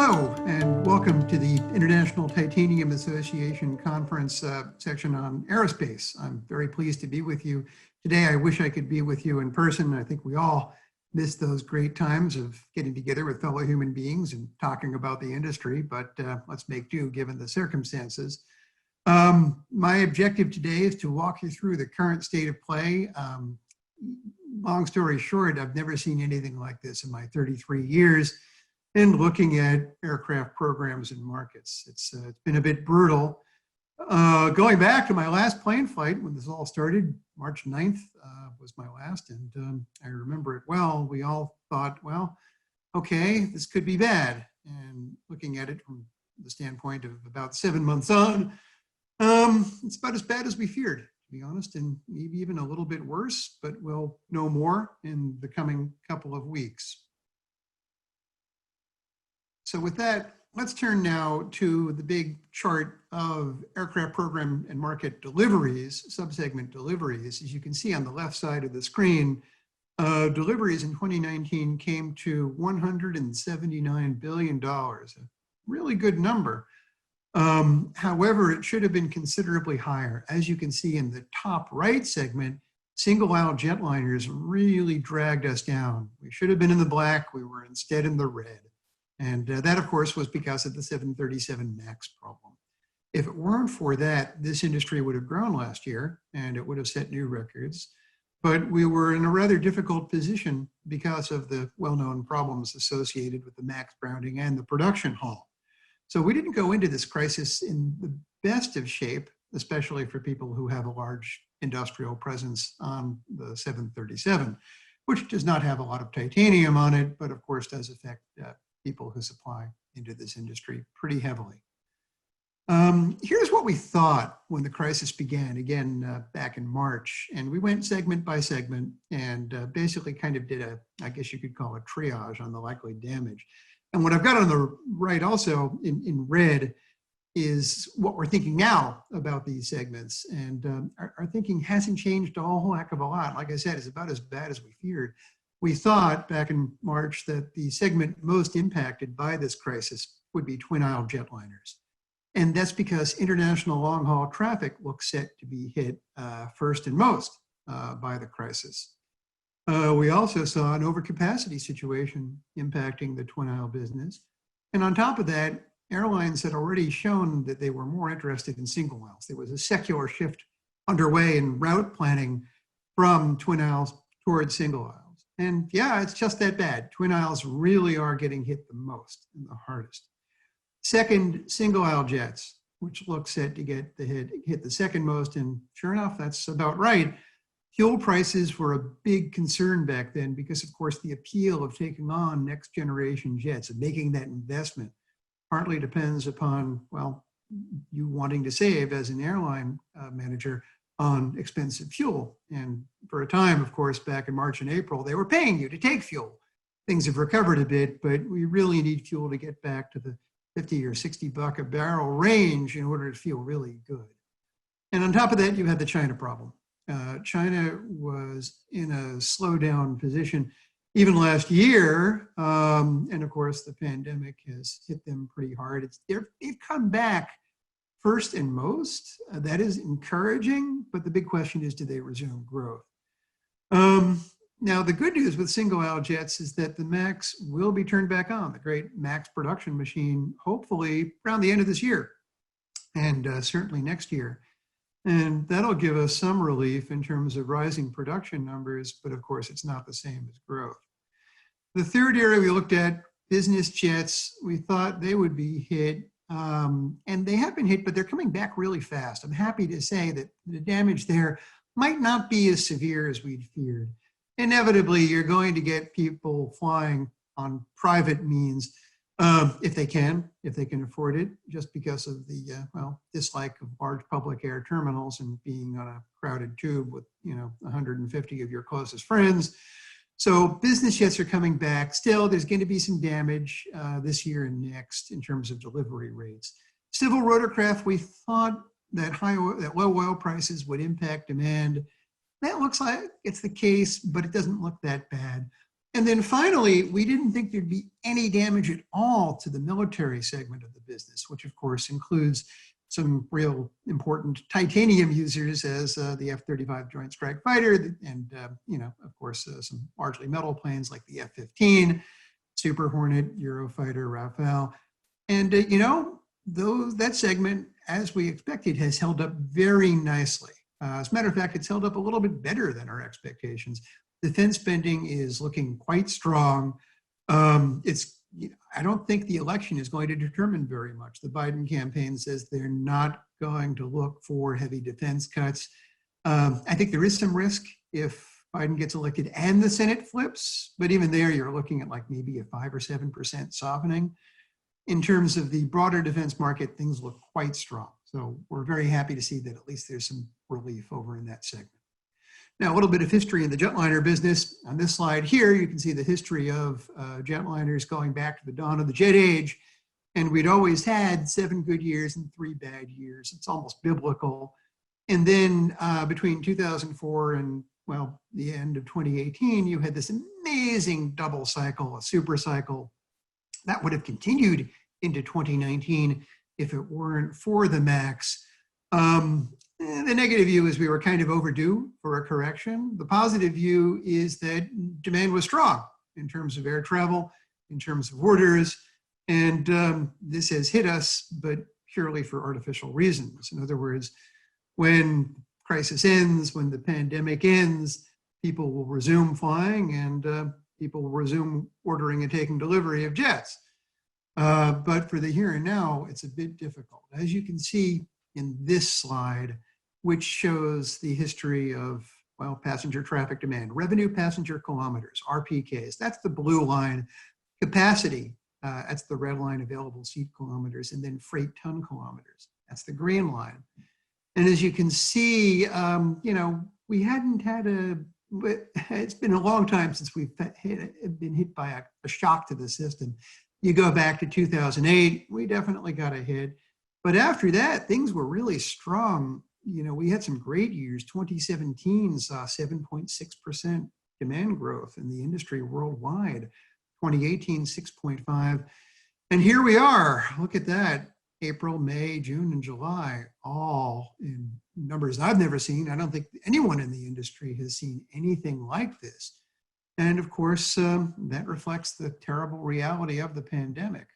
Hello, and welcome to the International Titanium Association Conference section on aerospace. I'm very pleased to be with you today. I wish I could be with you in person. I think we all miss those great times of getting together with fellow human beings and talking about the industry, but let's make do given the circumstances. My objective today is to walk you through the current state of play. Long story short, I've never seen anything like this in my 33 years. And looking at aircraft programs and markets. It's been a bit brutal. Going back to my last plane flight when this all started, March 9th was my last, and I remember it well. We all thought, well, okay, this could be bad. And looking at it from the standpoint of about 7 months on, it's about as bad as we feared, to be honest, and maybe even a little bit worse, but we'll know more in the coming couple of weeks. So with that, let's turn now to the big chart of aircraft program and market deliveries, subsegment deliveries. As you can see on the left side of the screen, deliveries in 2019 came to $179 billion, a really good number. However, it should have been considerably higher. As you can see in the top right segment, single-aisle jetliners really dragged us down. We should have been in the black, we were instead in the red. And that, of course, was because of the 737 MAX problem. If it weren't for that, this industry would have grown last year and it would have set new records. But we were in a rather difficult position because of the well-known problems associated with the MAX grounding and the production halt. So we didn't go into this crisis in the best of shape, especially for people who have a large industrial presence on the 737, which does not have a lot of titanium on it, but of course does affect people who supply into this industry pretty heavily. Here's what we thought when the crisis began, again, back in March. And we went segment by segment and basically kind of did I guess you could call it triage on the likely damage. And what I've got on the right also in red is what we're thinking now about these segments. And our thinking hasn't changed a whole heck of a lot. Like I said, it's about as bad as we feared. We thought back in March that the segment most impacted by this crisis would be twin-aisle jetliners. And that's because international long-haul traffic looks set to be hit first and most by the crisis. We also saw an overcapacity situation impacting the twin-aisle business. And on top of that, airlines had already shown that they were more interested in single aisles. There was a secular shift underway in route planning from twin aisles towards single aisles. And yeah, it's just that bad. Twin aisles really are getting hit the most and the hardest. Second, single aisle jets, which look set to get the hit the second most. And sure enough, that's about right. Fuel prices were a big concern back then because, of course, the appeal of taking on next generation jets and making that investment partly depends upon, well, you wanting to save as an airline manager on expensive fuel. And for a time, of course, back in March and April, they were paying you to take fuel. Things have recovered a bit, but we really need fuel to get back to the 50 or 60 buck a barrel range in order to feel really good. And on top of that, you had the China problem. China was in a slowdown position even last year. And of course, the pandemic has hit them pretty hard. They've come back first and most. That is encouraging, but the big question is, do they resume growth? Now, the good news with single-aisle jets is that the MAX will be turned back on, the great MAX production machine, hopefully around the end of this year and certainly next year. And that'll give us some relief in terms of rising production numbers, but of course, it's not the same as growth. The third area we looked at, business jets, we thought they would be hit. And they have been hit, but they're coming back really fast. I'm happy to say that the damage there might not be as severe as we'd feared. Inevitably, you're going to get people flying on private means if they can afford it, just because of the dislike of large public air terminals and being on a crowded tube with 150 of your closest friends. So business jets are coming back. Still, there's going to be some damage this year and next in terms of delivery rates. Civil rotorcraft, we thought that low oil prices would impact demand. That looks like it's the case, but it doesn't look that bad. And then finally, we didn't think there'd be any damage at all to the military segment of the business, which of course includes some real important titanium users as the F-35 Joint Strike Fighter, and of course, some largely metal planes like the F-15, Super Hornet, Eurofighter, Rafale. And that segment, as we expected, has held up very nicely. As a matter of fact, it's held up a little bit better than our expectations. Defense spending is looking quite strong. I don't think the election is going to determine very much. The Biden campaign says they're not going to look for heavy defense cuts. I think there is some risk if Biden gets elected and the Senate flips, but even there, you're looking at like maybe a 5 or 7% softening. In terms of the broader defense market, things look quite strong. So we're very happy to see that at least there's some relief over in that segment. Now, a little bit of history in the jetliner business. On this slide here, you can see the history of jetliners going back to the dawn of the jet age. And we'd always had 7 good years and 3 bad years. It's almost biblical. And then between 2004 and, well, the end of 2018, you had this amazing double cycle, a super cycle. That would have continued into 2019 if it weren't for the MAX. The negative view is we were kind of overdue for a correction. The positive view is that demand was strong in terms of air travel, in terms of orders, and this has hit us, but purely for artificial reasons. In other words, when crisis ends, when the pandemic ends, people will resume flying and people will resume ordering and taking delivery of jets. But for the here and now, it's a bit difficult. As you can see in this slide, which shows the history of, well, passenger traffic demand, revenue passenger kilometers, RPKs, that's the blue line, capacity, that's the red line, available seat kilometers, and then freight ton kilometers, that's the green line. And as you can see, we hadn't had it's been a long time since we've been hit by a shock to the system. You go back to 2008, we definitely got a hit. But after that, things were really strong. We had some great years. 2017 saw 7.6% demand growth in the industry worldwide. 2018, 6.5. And here we are. Look at that. April, May, June, and July, all in numbers I've never seen. I don't think anyone in the industry has seen anything like this. And of course, that reflects the terrible reality of the pandemic.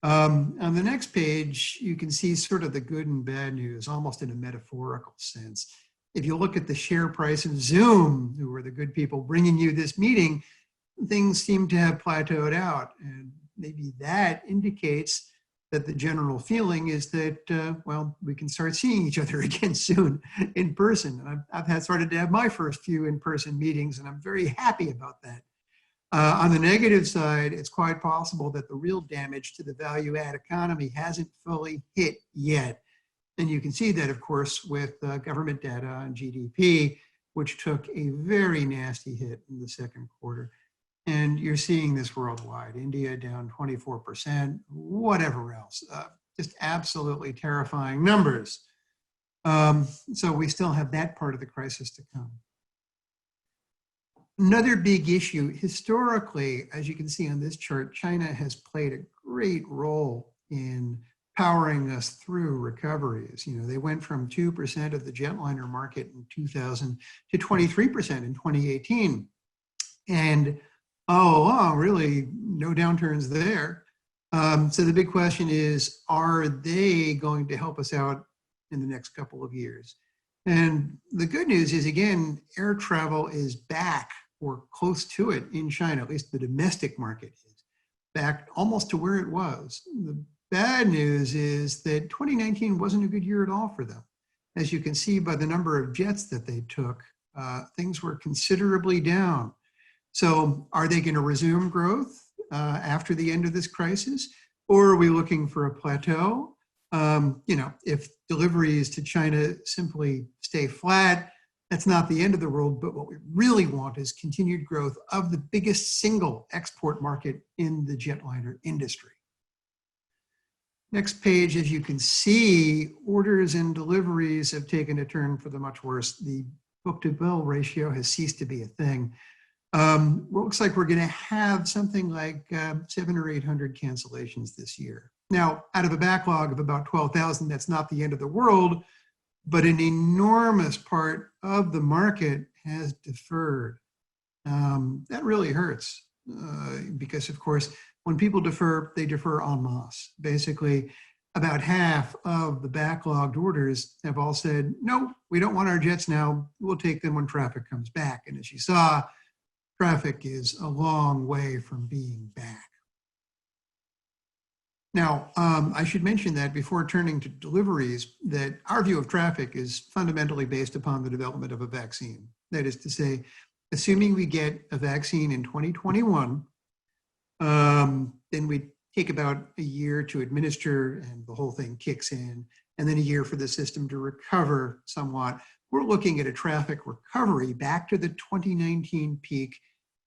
On the next page, you can see sort of the good and bad news, almost in a metaphorical sense. If you look at the share price of Zoom, who were the good people bringing you this meeting, things seem to have plateaued out. And maybe that indicates that the general feeling is that, well, we can start seeing each other again soon in person. And I've started to have my first few in-person meetings, and I'm very happy about that. On the negative side, it's quite possible that the real damage to the value-add economy hasn't fully hit yet. And you can see that, of course, with government data on GDP, which took a very nasty hit in the second quarter. And you're seeing this worldwide. India down 24%, whatever else. Just absolutely terrifying numbers. So we still have that part of the crisis to come. Another big issue, historically, as you can see on this chart, China has played a great role in powering us through recoveries. They went from 2% of the jetliner market in 2000 to 23% in 2018. And all along, really no downturns there. So the big question is, are they going to help us out in the next couple of years? And the good news is, again, air travel is back or close to it in China, at least the domestic market is back almost to where it was. The bad news is that 2019 wasn't a good year at all for them. As you can see by the number of jets that they took, things were considerably down. So are they going to resume growth after the end of this crisis? Or are we looking for a plateau? If deliveries to China simply stay flat, that's not the end of the world, but what we really want is continued growth of the biggest single export market in the jetliner industry. Next page, as you can see, orders and deliveries have taken a turn for the much worse. The book-to-bill ratio has ceased to be a thing. Looks like we're going to have something like 700 or 800 cancellations this year. Now, out of a backlog of about 12,000, that's not the end of the world, but an enormous part of the market has deferred. That really hurts because, of course, when people defer, they defer en masse. Basically, about half of the backlogged orders have all said, no, we don't want our jets now. We'll take them when traffic comes back. And as you saw, traffic is a long way from being back. Now, I should mention that before turning to deliveries, that our view of traffic is fundamentally based upon the development of a vaccine. That is to say, assuming we get a vaccine in 2021, then we take about a year to administer and the whole thing kicks in, and then a year for the system to recover somewhat. We're looking at a traffic recovery back to the 2019 peak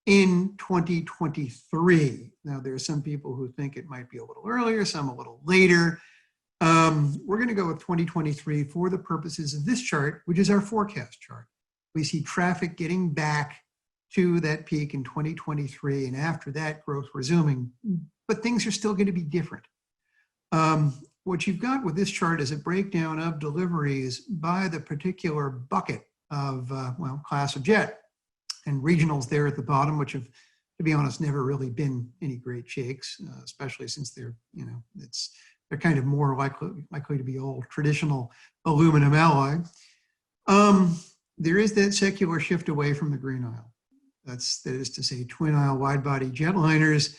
in 2023. Now, there are some people who think it might be a little earlier, some a little later. We're going to go with 2023 for the purposes of this chart, which is our forecast chart. We see traffic getting back to that peak in 2023, and after that, growth resuming. But things are still going to be different. What you've got with this chart is a breakdown of deliveries by the particular bucket of, class of jet. And regionals there at the bottom, which have, to be honest, never really been any great shakes, especially since they're kind of more likely to be old traditional aluminum alloy. There is that secular shift away from the green aisle. That is to say, twin aisle wide body jetliners.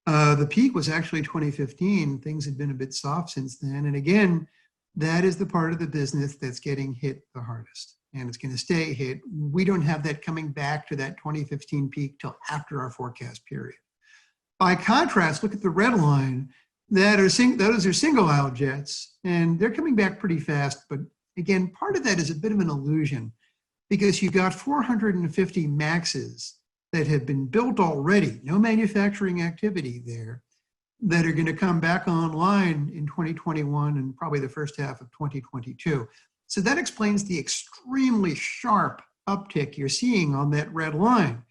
The peak was actually 2015. Things had been a bit soft since then. And again, that is the part of the business that's getting hit the hardest. And it's going to stay hit. We don't have that coming back to that 2015 peak till after our forecast period. By contrast, look at the red line. Those are single aisle jets, and they're coming back pretty fast. But again, part of that is a bit of an illusion because you got 450 MAXs that have been built already, no manufacturing activity there, that are going to come back online in 2021 and probably the first half of 2022. So that explains the extremely sharp uptick you're seeing on that red line.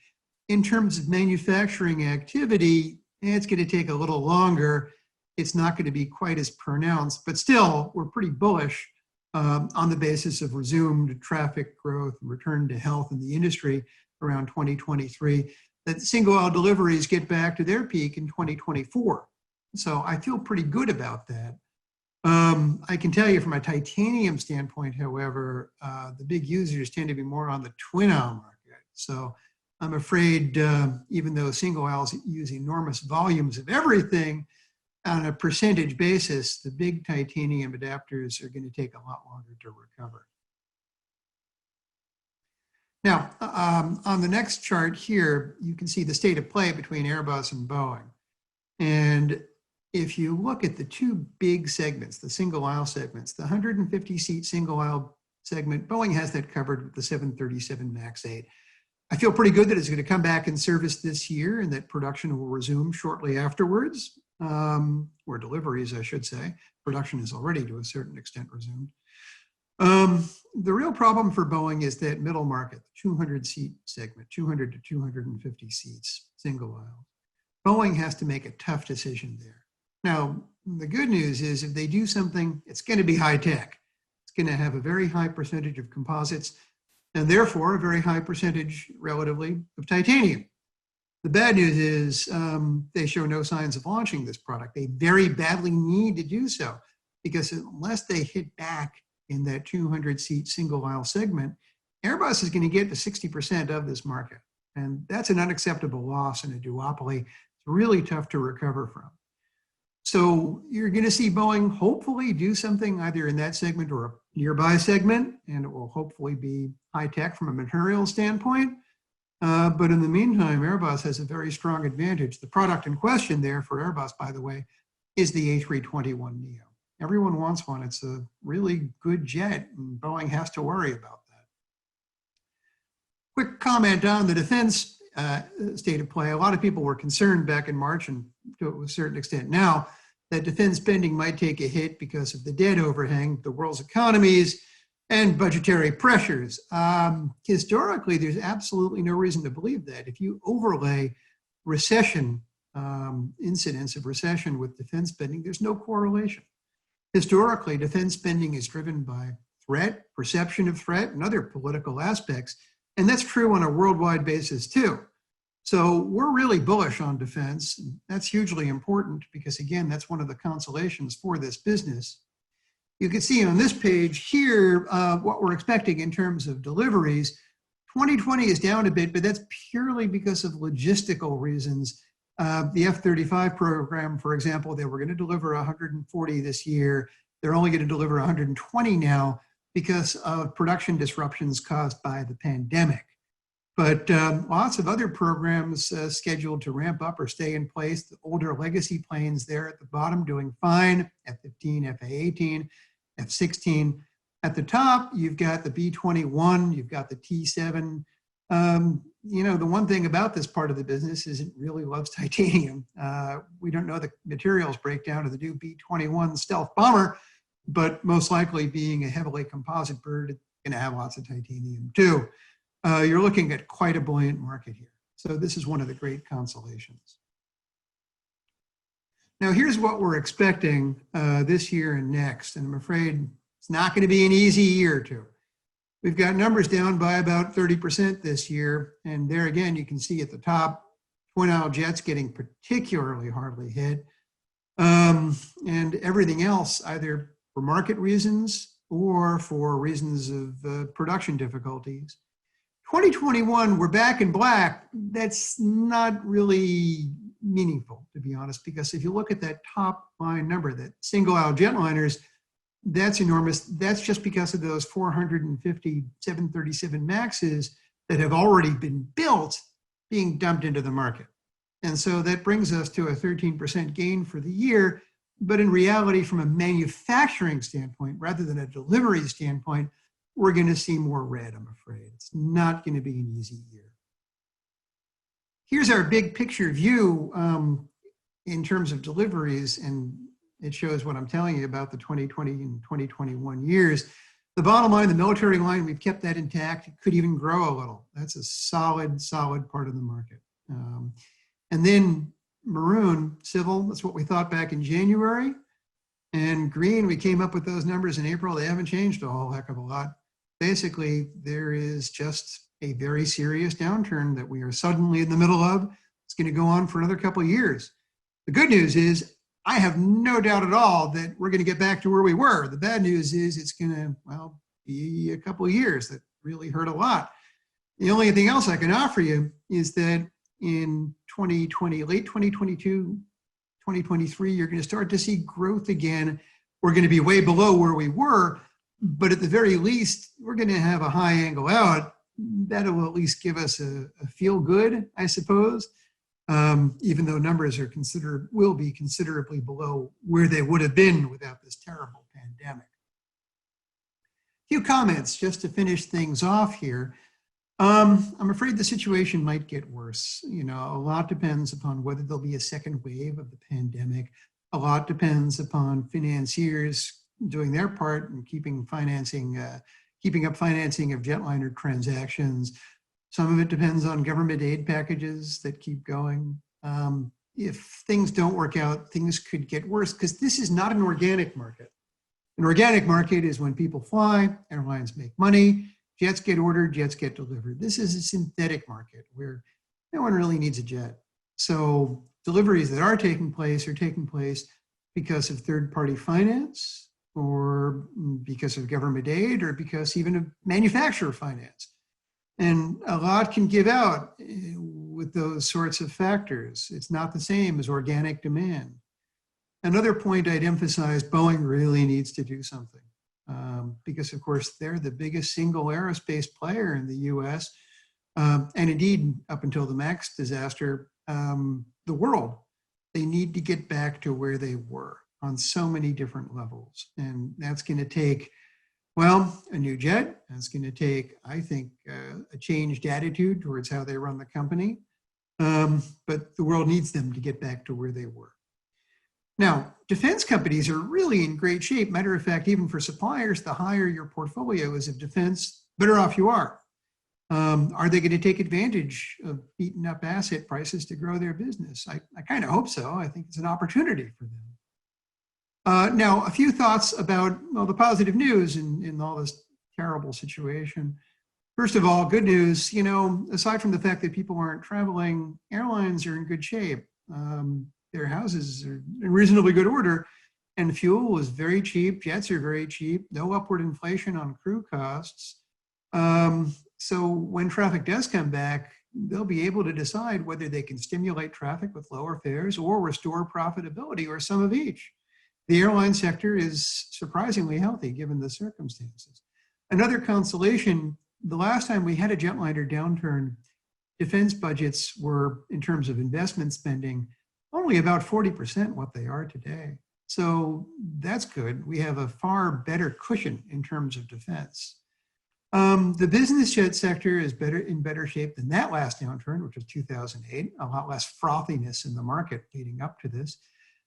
In terms of manufacturing activity, it's going to take a little longer. It's not going to be quite as pronounced, but still, we're pretty bullish on the basis of resumed traffic growth and return to health in the industry around 2023, that single aisle deliveries get back to their peak in 2024. So I feel pretty good about that. I can tell you from a titanium standpoint, however, the big users tend to be more on the twin aisle market. So I'm afraid even though single aisles use enormous volumes of everything, on a percentage basis, the big titanium adapters are going to take a lot longer to recover. Now, on the next chart here, you can see the state of play between Airbus and Boeing. And if you look at the two big segments, the single aisle segments, the 150 seat single aisle segment, Boeing has that covered with the 737 MAX 8. I feel pretty good that it's going to come back in service this year and that production will resume shortly afterwards, or deliveries, I should say. Production is already to a certain extent resumed. The real problem for Boeing is that middle market, the 200 seat segment, 200 to 250 seats, single aisle. Boeing has to make a tough decision there. Now, the good news is if they do something, it's going to be high tech. It's going to have a very high percentage of composites and therefore a very high percentage relatively of titanium. The bad news is they show no signs of launching this product. They very badly need to do so because unless they hit back in that 200 seat single aisle segment, Airbus is going to get to 60% of this market. And that's an unacceptable loss in a duopoly. It's really tough to recover from. So you're going to see Boeing hopefully do something either in that segment or a nearby segment, and it will hopefully be high tech from a material standpoint. But in the meantime, Airbus has a very strong advantage. The product in question there for Airbus, by the way, is the A321neo. Everyone wants one. It's a really good jet, and Boeing has to worry about that. Quick comment on the defense state of play. A lot of people were concerned back in March, and to a certain extent now, that defense spending might take a hit because of the debt overhang, the world's economies, And budgetary pressures. Historically, there's absolutely no reason to believe that. If you overlay recession, incidents of recession with defense spending, there's no correlation. Historically, defense spending is driven by threat, perception of threat, and other political aspects. And that's true on a worldwide basis too. So we're really bullish on defense. That's hugely important because, again, that's one of the consolations for this business. You can see on this page here what we're expecting in terms of deliveries. 2020 is down a bit, but that's purely because of logistical reasons. The F-35 program, for example, they were going to deliver 140 this year. They're only going to deliver 120 now because of production disruptions caused by the pandemic. But lots of other programs scheduled to ramp up or stay in place. The older legacy planes there at the bottom doing fine, F-15, F-A-18, F-16. At the top, you've got the B-21, you've got the T-7. The one thing about this part of the business is it really loves titanium. We don't know the materials breakdown of the new B-21 stealth bomber, but most likely being a heavily composite bird, it's going to have lots of titanium too. You're looking at quite a buoyant market here. So this is one of the great consolations. Now here's what we're expecting this year and next, and I'm afraid it's not going to be an easy year or two. We've got numbers down by about 30% this year, and there again you can see at the top, twin aisle jets getting particularly hardly hit, and everything else either for market reasons or for reasons of production difficulties. 2021, we're back in black. That's not really meaningful, to be honest, because if you look at that top line number, that single aisle jetliners, that's enormous. That's just because of those 450 737 MAXs that have already been built being dumped into the market. And so that brings us to a 13% gain for the year. But in reality, from a manufacturing standpoint, rather than a delivery standpoint, we're going to see more red, I'm afraid. It's not going to be an easy year. Here's our big picture view in terms of deliveries, and it shows what I'm telling you about the 2020 and 2021 years. The bottom line, the military line, we've kept that intact. It could even grow a little. That's a solid part of the market. And then maroon, civil, that's what we thought back in January. And green, we came up with those numbers in April. They haven't changed a whole heck of a lot. Basically, there is just a very serious downturn that we are suddenly in the middle of. It's going to go on for another couple of years. The good news is, I have no doubt at all that we're going to get back to where we were. The bad news is it's going to, well, be a couple of years that really hurt a lot. The only thing else I can offer you is that in 2020, late 2022, 2023, you're going to start to see growth again. We're going to be way below where we were, but at the very least, we're going to have a high angle out. That will at least give us a feel good, I suppose, even though numbers are will be considerably below where they would have been without this terrible pandemic. A few comments just to finish things off here. I'm afraid the situation might get worse. A lot depends upon whether there'll be a second wave of the pandemic. A lot depends upon financiers doing their part and keeping up financing of jetliner transactions. Some of it depends on government aid packages that keep going. If things don't work out, things could get worse because this is not an organic market. An organic market is when people fly, airlines make money, jets get ordered, jets get delivered. This is a synthetic market where no one really needs a jet. So deliveries that are taking place because of third-party finance or because of government aid or because even of manufacturer finance. And a lot can give out with those sorts of factors. It's not the same as organic demand. Another point I'd emphasize, Boeing really needs to do something. Because of course they're the biggest single aerospace player in the US, and indeed up until the MAX disaster, the world. They need to get back to where they were on so many different levels, and that's going to take, well, a new jet. That's going to take, I think, a changed attitude towards how they run the company, but the world needs them to get back to where they were. Now, defense companies are really in great shape. Matter of fact, even for suppliers, the higher your portfolio is of defense, better off you are. Are they going to take advantage of beaten up asset prices to grow their business? I kind of hope so. I think it's an opportunity for them. Now, a few thoughts about, well, the positive news in all this terrible situation. First of all, good news, you know, aside from the fact that people aren't traveling, airlines are in good shape. Their houses are in reasonably good order, and fuel is very cheap. Jets are very cheap. No upward inflation on crew costs. So when traffic does come back, they'll be able to decide whether they can stimulate traffic with lower fares or restore profitability or some of each. The airline sector is surprisingly healthy given the circumstances. Another consolation, the last time we had a jetliner downturn, defense budgets were, in terms of investment spending, only about 40% what they are today. So that's good. We have a far better cushion in terms of defense. The business jet sector is in better shape than that last downturn, which was 2008, a lot less frothiness in the market leading up to this.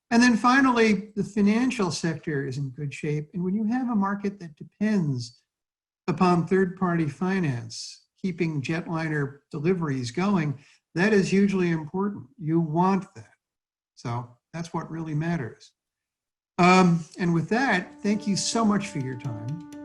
And then finally, the financial sector is in good shape. And when you have a market that depends upon third-party finance, keeping jetliner deliveries going, that is hugely important. You want that. So that's what really matters. And with that, thank you so much for your time.